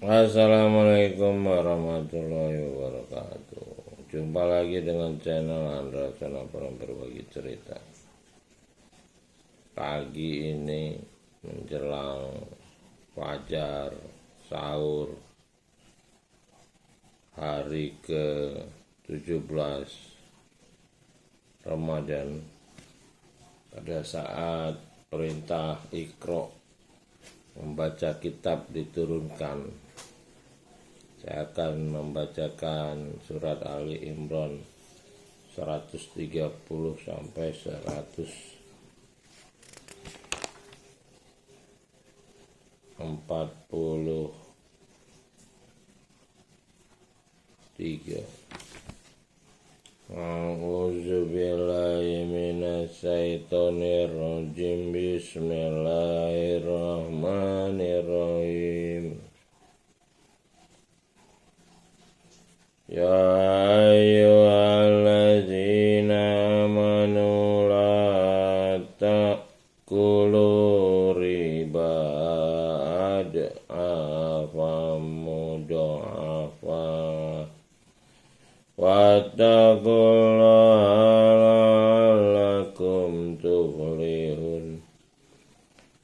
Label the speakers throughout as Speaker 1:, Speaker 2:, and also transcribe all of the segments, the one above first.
Speaker 1: Assalamualaikum warahmatullahi wabarakatuh. Jumpa lagi dengan channel Andra, channel berbagi cerita. Pagi ini menjelang fajar sahur hari ke-17 Ramadan, pada saat perintah Iqra membaca kitab diturunkan, saya akan membacakan surat Ali Imran 130 sampai 143. A'udzubillahi minasyaitonirrajim. Bismillahirrahmanirrahim. Ya ayyuhalladzina amanu la ta'kulu riba ad'afan mudha'afa wattaqullaha la'allakum tuflihun.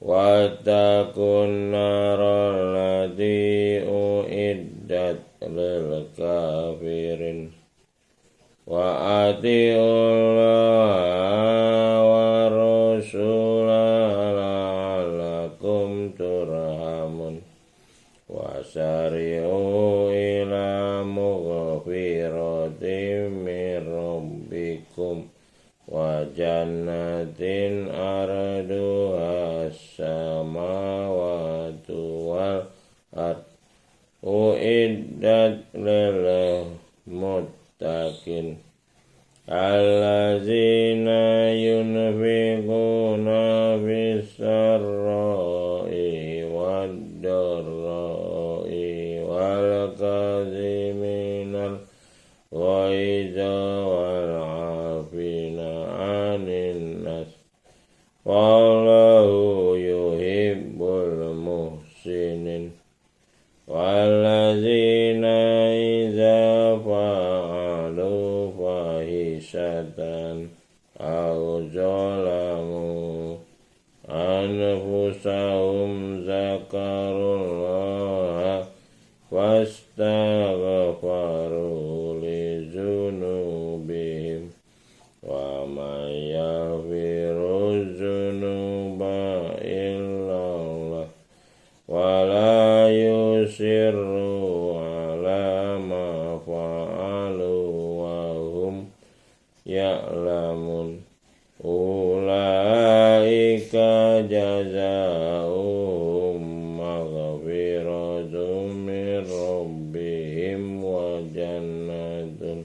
Speaker 1: Wattaqun naral lati uiddat lil kafirin wa atiullaha wa rasulahu la'allakum turhamun wasari'u ila mughfiratin min rabbikum wa jannatin arduha as-samawati wal ard uiddat lil muttaqin allazina yunfiquna fis sarra'i wad dharra'i wal kaziminal ghaidha wal 'afina 'anil nas wallahu yuhibbul muhsinin. Wallazina idza fa'alu fahishatan aw zalamu anfusahum zakarullaha fastaghfaru li dzunubihim wa may yaghfiru dzunuba illallah wa la yusirru ala ma fa'alu wa hum ya'lamun. Ulaika jazaohum maghfiratun min rabbihim wa jannatun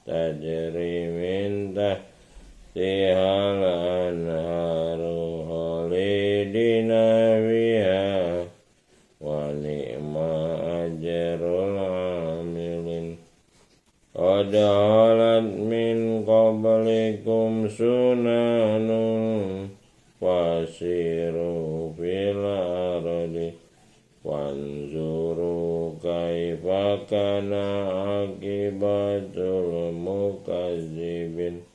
Speaker 1: tajri min tahtihal anharu khalidina fiha wa ni'ma ajrul 'amilin. Qad khalat min qablikum sunanun fasiru fil ardi wanzuru kaifa kana akibatul mukazzibin.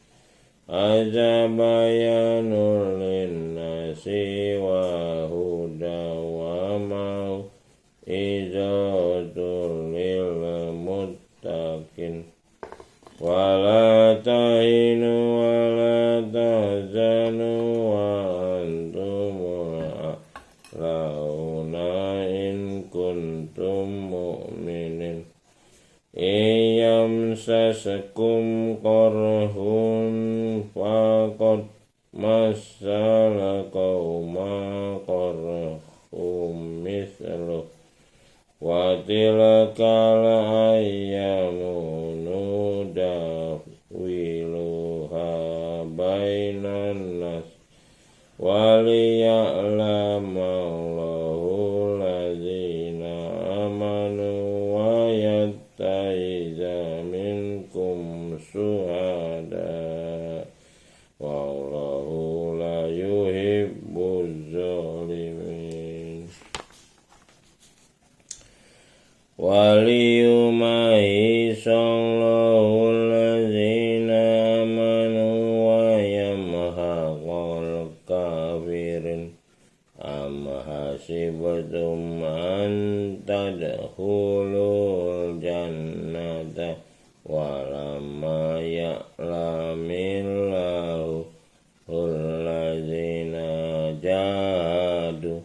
Speaker 1: Azabayanul linnasi wa huda wa mau'izatul lil muttaqin. Wala tahinu wala tahzanu wa antumul a'launa in kuntum mu'minin. Iyamsasakum qarhun faqad massala qauma qarhum misluh wa tilkal ayyamu nudawiluha bainan nas waliya'lamallahu allazina amanu wa yattakhidha minkum syuhada wallahu la yuhibbuz zalimin. waliyumahisallahu allazina amanu wa yamhaqal kafirin am hasibatum an tadkhulul jannata walamma ya'lamillahu allazina jahadu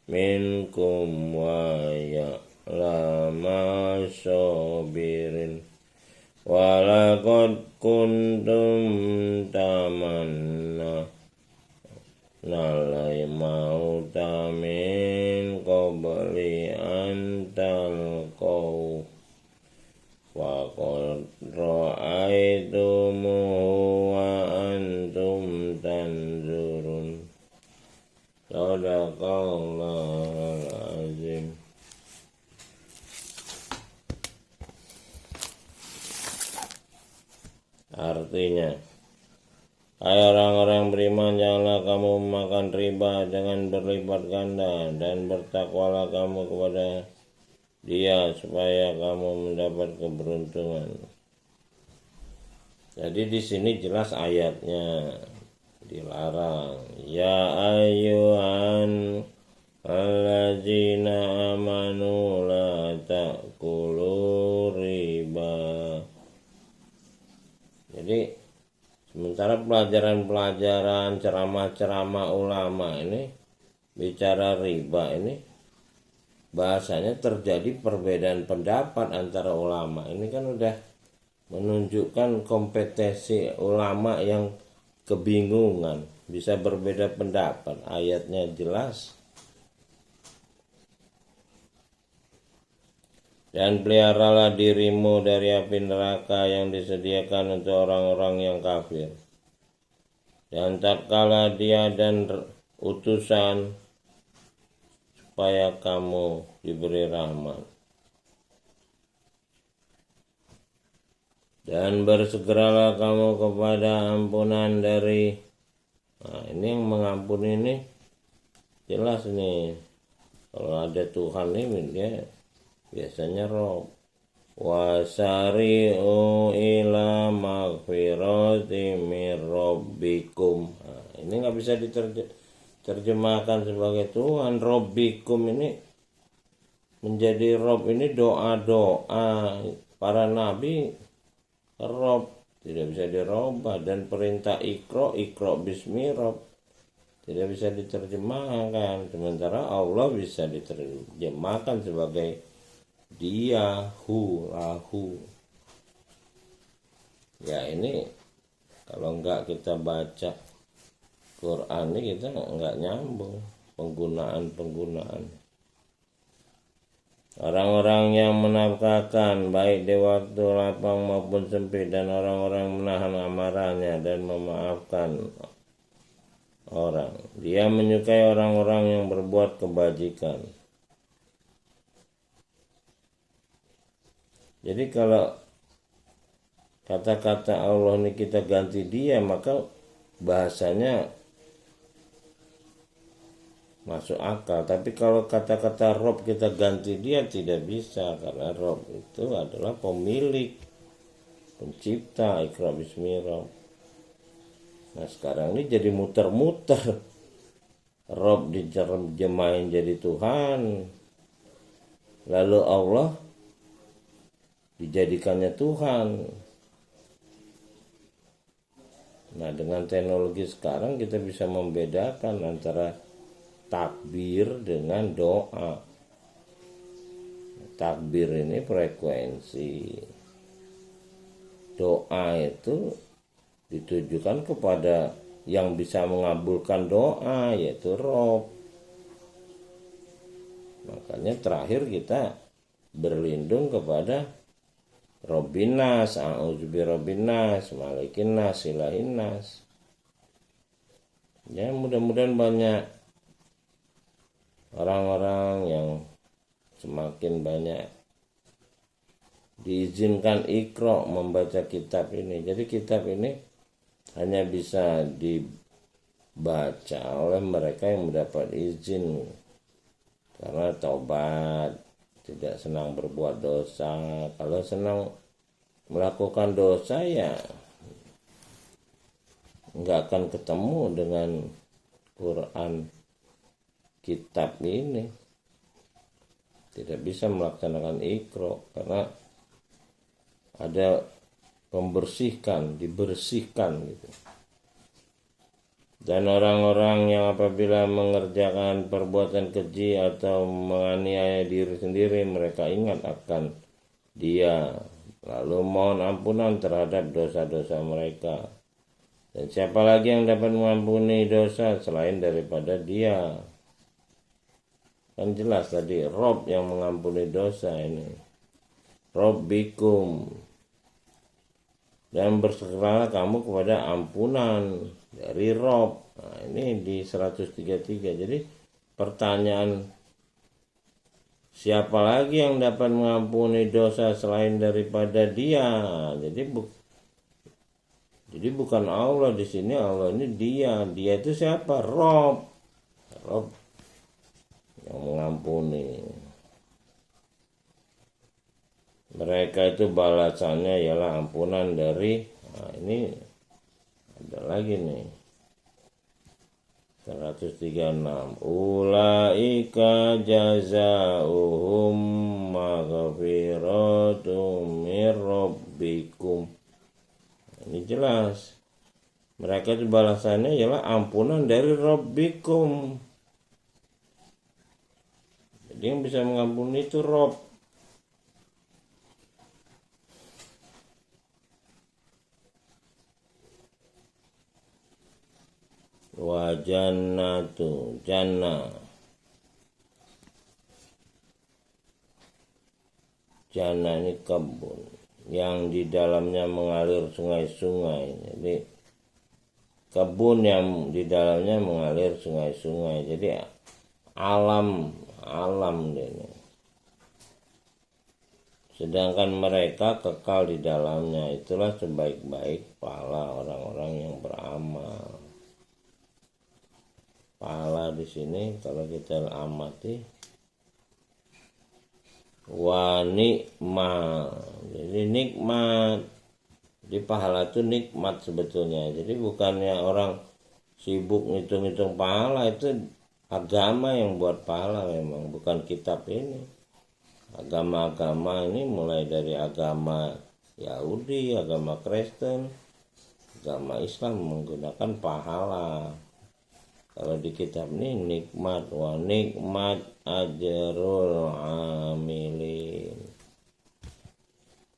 Speaker 1: minkum wa ya'lama sabirin walaqad kuntum tamanna nalai mauta min qabli an talqaw wa qad ra'aitumuhu wa antum tanzurun. Sadaqallahul azim. Artinya, hai orang-orang beriman, janganlah kamu memakan riba dengan berlipat ganda, dan bertakwalah kamu kepada Dia supaya kamu mendapat keberuntungan. Jadi di sini jelas ayatnya dilarang. Ya ayyuhan allazina amanu la ta'kulu riba. Jadi sementara pelajaran-pelajaran ceramah-ceramah ulama ini bicara riba ini bahasanya terjadi perbedaan pendapat antara ulama. Ini kan udah menunjukkan kompetensi ulama yang kebingungan, bisa berbeda pendapat. Ayatnya jelas. Dan peliharalah dirimu dari api neraka yang disediakan untuk orang-orang yang kafir. Dan tatkala dia dan utusan supaya kamu diberi rahmat. Dan bersegeralah kamu kepada ampunan dari, nah ini yang mengampuni ini jelas nih. Kalau ada Tuhan ini dia biasanya rob. Wasari'u ila maghfirati mir rabbikum. Nah, ini nggak bisa diterjemahkan sebagai Tuhan. Rabbikum ini menjadi rob, ini doa-doa para nabi rob, tidak bisa dirubah. Dan perintah ikro bismi rob tidak bisa diterjemahkan. Sementara Allah bisa diterjemahkan sebagai Dia, lahu. Ya ini kalau enggak kita baca Quran ini kita enggak nyambung penggunaan. Orang-orang yang menafkahkan baik di waktu lapang maupun sempit, dan orang-orang menahan amarahnya dan memaafkan orang. Dia menyukai orang-orang yang berbuat kebajikan. Jadi kalau kata-kata Allah ini kita ganti Dia, maka bahasanya masuk akal. Tapi kalau kata-kata Rob kita ganti Dia, tidak bisa, karena Rob itu adalah pemilik, pencipta. Iqra bismi Rob. Nah sekarang ini jadi muter-muter. Rob diterjemahin jadi Tuhan, lalu Allah dijadikannya Tuhan. Nah dengan teknologi sekarang kita bisa membedakan antara takbir dengan doa. Takbir ini frekuensi, doa itu ditujukan kepada yang bisa mengabulkan doa, yaitu Rob. Makanya terakhir kita berlindung kepada Robbinas, a'udzubirabbinas, malikinnas, ilahinnas. Ya mudah-mudahan banyak orang-orang yang semakin banyak diizinkan Iqra membaca kitab ini. Jadi kitab ini hanya bisa dibaca oleh mereka yang mendapat izin karena taubat. tidak senang berbuat dosa. Kalau senang melakukan dosa ya nggak akan ketemu dengan Quran kitab ini, tidak bisa melaksanakan Iqra karena ada dibersihkan gitu. Dan orang-orang yang apabila mengerjakan perbuatan keji atau menganiaya diri sendiri, mereka ingat akan Dia, lalu mohon ampunan terhadap dosa-dosa mereka. Dan siapa lagi yang dapat mengampuni dosa selain daripada Dia? Kan jelas tadi, Rob yang mengampuni dosa ini. Robbikum. Dan berserahlah kamu kepada ampunan dari Rob. Nah, ini di 133. Jadi pertanyaan, siapa lagi yang dapat mengampuni dosa selain daripada Dia? Jadi bukan Allah di sini, Allah ini Dia. Dia itu siapa? Rob yang mengampuni. Mereka itu balasannya ialah ampunan dari, nah ini ada lagi nih 136. Ulaika jazaohum maghfiratum mir rabbikum. Ini jelas, mereka itu balasannya ialah ampunan dari Rabbikum. Jadi yang bisa mengampuni itu Rob. Wa jannatu, jannah ini kebun yang di dalamnya mengalir sungai-sungai. Jadi kebun yang di dalamnya mengalir sungai-sungai. Jadi alam ini. Sedangkan mereka kekal di dalamnya. Itulah sebaik-baik pahala orang-orang yang beramal. Pahala di sini kalau kita amati wa nikmat. Jadi nikmat. Di pahala itu nikmat sebetulnya. Jadi bukannya orang sibuk ngitung-ngitung pahala, itu agama yang buat pahala memang, bukan kitab ini. Agama-agama ini mulai dari agama Yahudi, agama Kristen, agama Islam menggunakan pahala. Kalau di kitab ini nikmat, wa nikmat ajrul amilin.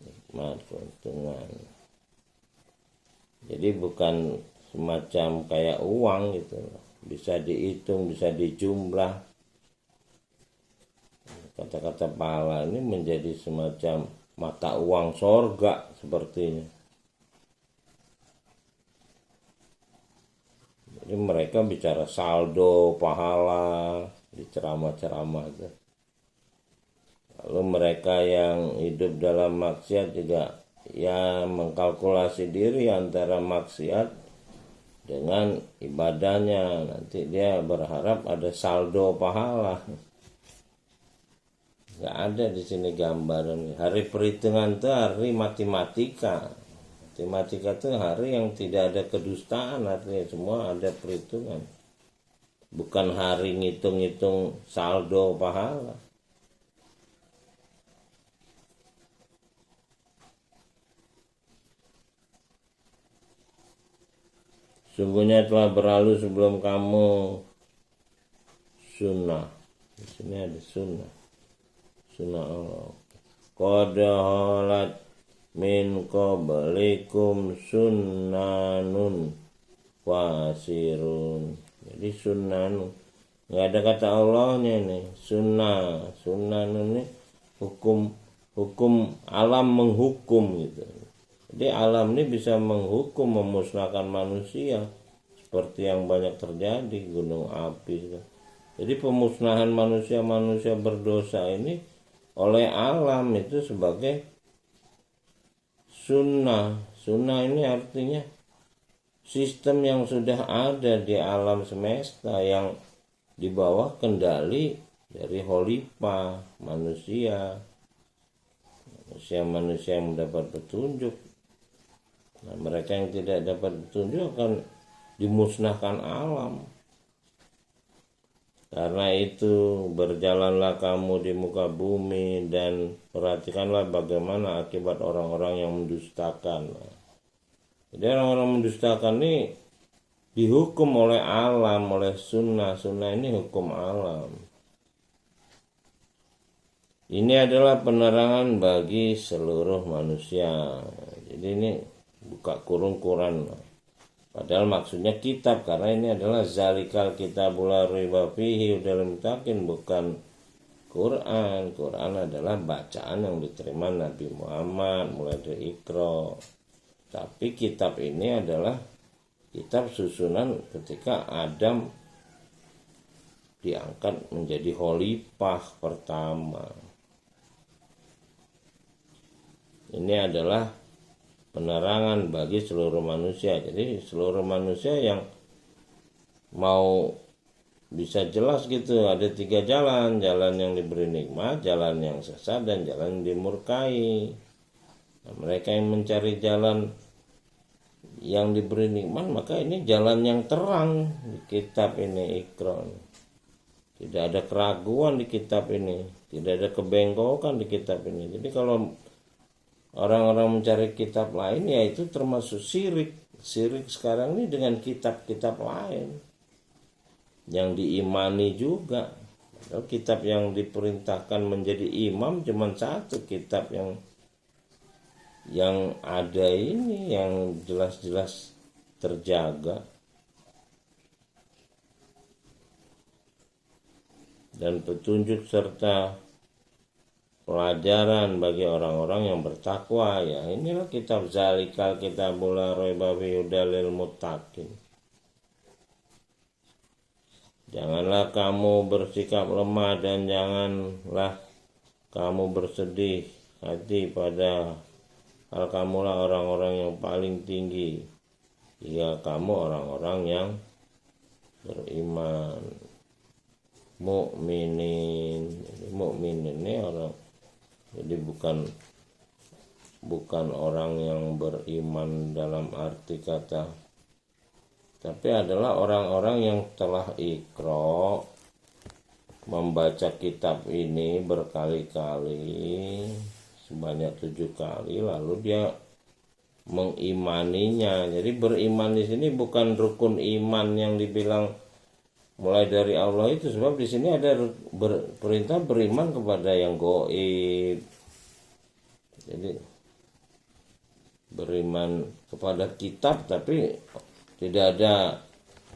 Speaker 1: Nikmat keuntungan. Jadi bukan semacam kayak uang gitu. Bisa dihitung, bisa dijumlah. Kata-kata pahala ini menjadi semacam mata uang sorga sepertinya. Jadi mereka bicara saldo pahala di ceramah-ceramah itu. Lalu mereka yang hidup dalam maksiat juga ya mengkalkulasi diri antara maksiat dengan ibadahnya. Nanti dia berharap ada saldo pahala. Gak ada di sini gambaran. Hari perhitungan itu hari matematika. Matematika itu hari yang tidak ada kedustaan, artinya semua ada perhitungan. Bukan hari ngitung-ngitung saldo pahala. Sungguhnya telah berlalu sebelum kamu sunnah. Di sini ada sunnah. Sunnah Allah. Qad halat min qablikum sunnanun wasirun. Jadi sunnanun, nggak ada kata Allahnya ini. Sunnanun ini hukum alam menghukum gitu. Jadi alam ini bisa menghukum, memusnahkan manusia seperti yang banyak terjadi gunung api. Jadi pemusnahan manusia berdosa ini oleh alam itu sebagai sunnah. Sunnah ini artinya sistem yang sudah ada di alam semesta yang di bawah kendali dari khalifah manusia yang mendapat petunjuk. Nah, mereka yang tidak dapat petunjuk akan dimusnahkan alam. Karena itu berjalanlah kamu di muka bumi dan perhatikanlah bagaimana akibat orang-orang yang mendustakan. Jadi orang-orang mendustakan ini dihukum oleh alam, oleh sunnah. Sunnah ini hukum alam. Ini adalah penerangan bagi seluruh manusia. Jadi ini buka kurung Quran. Padahal maksudnya kitab, karena ini adalah zalikal kitabul la raiba fihi hudal muttaqin, bukan Quran. Quran adalah bacaan yang diterima Nabi Muhammad mulai dari Iqra. Tapi kitab ini adalah kitab susunan ketika Adam diangkat menjadi khalifah pertama. Ini adalah penerangan bagi seluruh manusia. Jadi seluruh manusia yang mau bisa jelas gitu, ada 3 jalan. Jalan yang diberi nikmat, jalan yang sesat, dan jalan yang dimurkai. Nah, mereka yang mencari jalan yang diberi nikmat, maka ini jalan yang terang di kitab ini Iqra. Tidak ada keraguan di kitab ini, tidak ada kebengkokan di kitab ini. Jadi kalau orang-orang mencari kitab lain, ya itu termasuk syirik. Syirik sekarang ini dengan kitab-kitab lain yang diimani juga. Padahal kitab yang diperintahkan menjadi imam cuma satu, kitab yang ada ini, yang jelas-jelas terjaga dan petunjuk serta pelajaran bagi orang-orang yang bertakwa. Ya, inilah kitab zalikal kitabul la raiba fihi hudal lil muttaqin. Janganlah kamu bersikap lemah dan janganlah kamu bersedih hati pada hal kamulah orang-orang yang paling tinggi jika kamu orang-orang yang beriman. Mukminin ini orang, jadi bukan orang yang beriman dalam arti kata, tapi adalah orang-orang yang telah Iqra, membaca kitab ini berkali-kali, sebanyak 7 kali, lalu dia mengimaninya. Jadi beriman di sini bukan rukun iman yang dibilang mulai dari Allah itu, sebab di sini ada perintah beriman kepada yang gaib. Jadi beriman kepada kitab, tapi tidak ada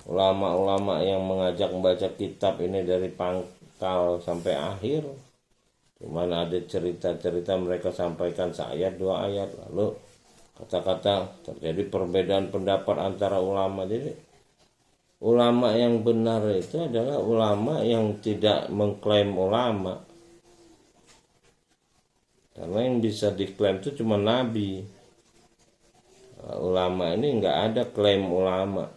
Speaker 1: ulama-ulama yang mengajak membaca kitab ini dari pangkal sampai akhir. Cuman ada cerita-cerita mereka sampaikan seayat 2 ayat, lalu kata-kata terjadi perbedaan pendapat antara ulama. Jadi ulama yang benar itu adalah ulama yang tidak mengklaim ulama. Karena yang bisa diklaim itu cuma nabi. Ulama ini nggak ada klaim ulama.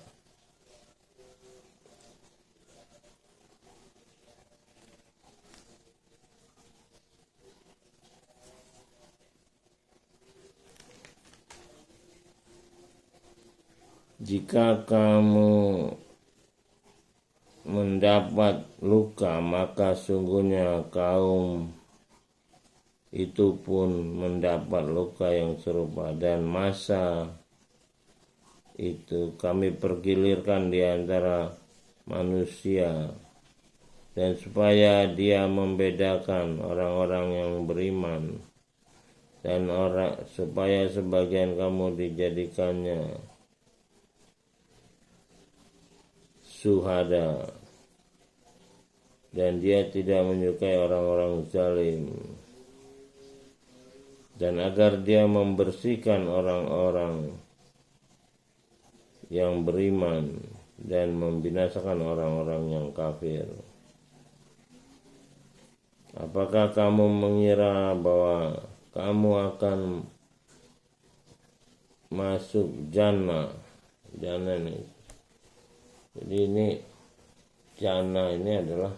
Speaker 1: Jika kamu mendapat luka, maka sungguhnya kaum itu pun mendapat luka yang serupa, dan masa itu kami pergilirkan di antara manusia, dan supaya dia membedakan orang-orang yang beriman, dan supaya sebagian kamu dijadikannya syuhada, dan dia tidak menyukai orang-orang zalim, dan agar dia membersihkan orang-orang yang beriman dan membinasakan orang-orang yang kafir. Apakah kamu mengira bahwa kamu akan masuk jannah? Jannah ini, jadi ini jannah ini adalah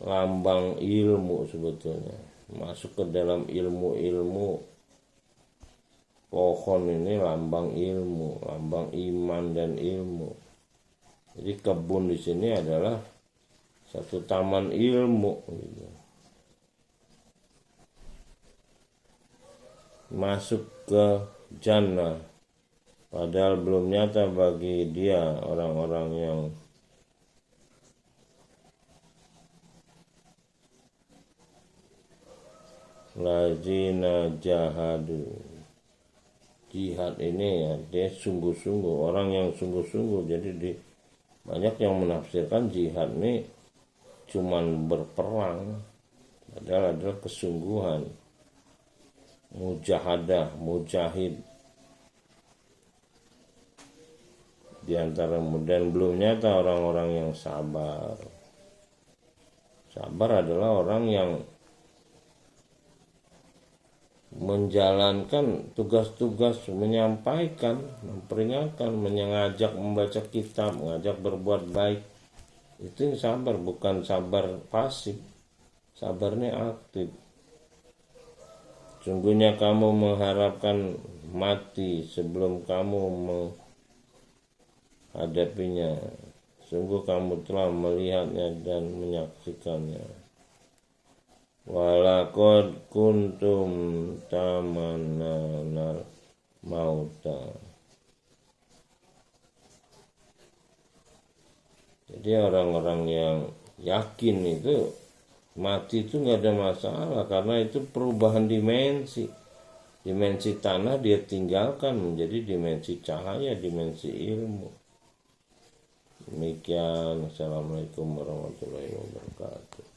Speaker 1: lambang ilmu sebetulnya. Masuk ke dalam ilmu-ilmu, pohon ini lambang ilmu, lambang iman dan ilmu. Jadi kebun di sini adalah satu taman ilmu gitu. Masuk ke jannah, padahal belum nyata bagi dia orang-orang yang lazina jahadu. Jihad ini ya, dia sungguh-sungguh, orang yang sungguh-sungguh. Jadi banyak yang menafsirkan jihad ini cuman berperang, padahal adalah kesungguhan, mujahadah, mujahid. Di antara dan belum nyata orang-orang yang sabar. Sabar adalah orang yang menjalankan tugas-tugas, menyampaikan, memperingatkan, mengajak membaca kitab, mengajak berbuat baik. Itu yang sabar, bukan sabar pasif. Sabarnya aktif. Sungguhnya kamu mengharapkan mati sebelum kamu menghadapinya. Sungguh kamu telah melihatnya dan menyaksikannya. Walaqad kuntum tamannawna mauta. Jadi orang-orang yang yakin itu mati itu nggak ada masalah, karena itu perubahan dimensi. Dimensi tanah dia tinggalkan menjadi dimensi cahaya, dimensi ilmu. Demikian. Assalamualaikum warahmatullahi wabarakatuh.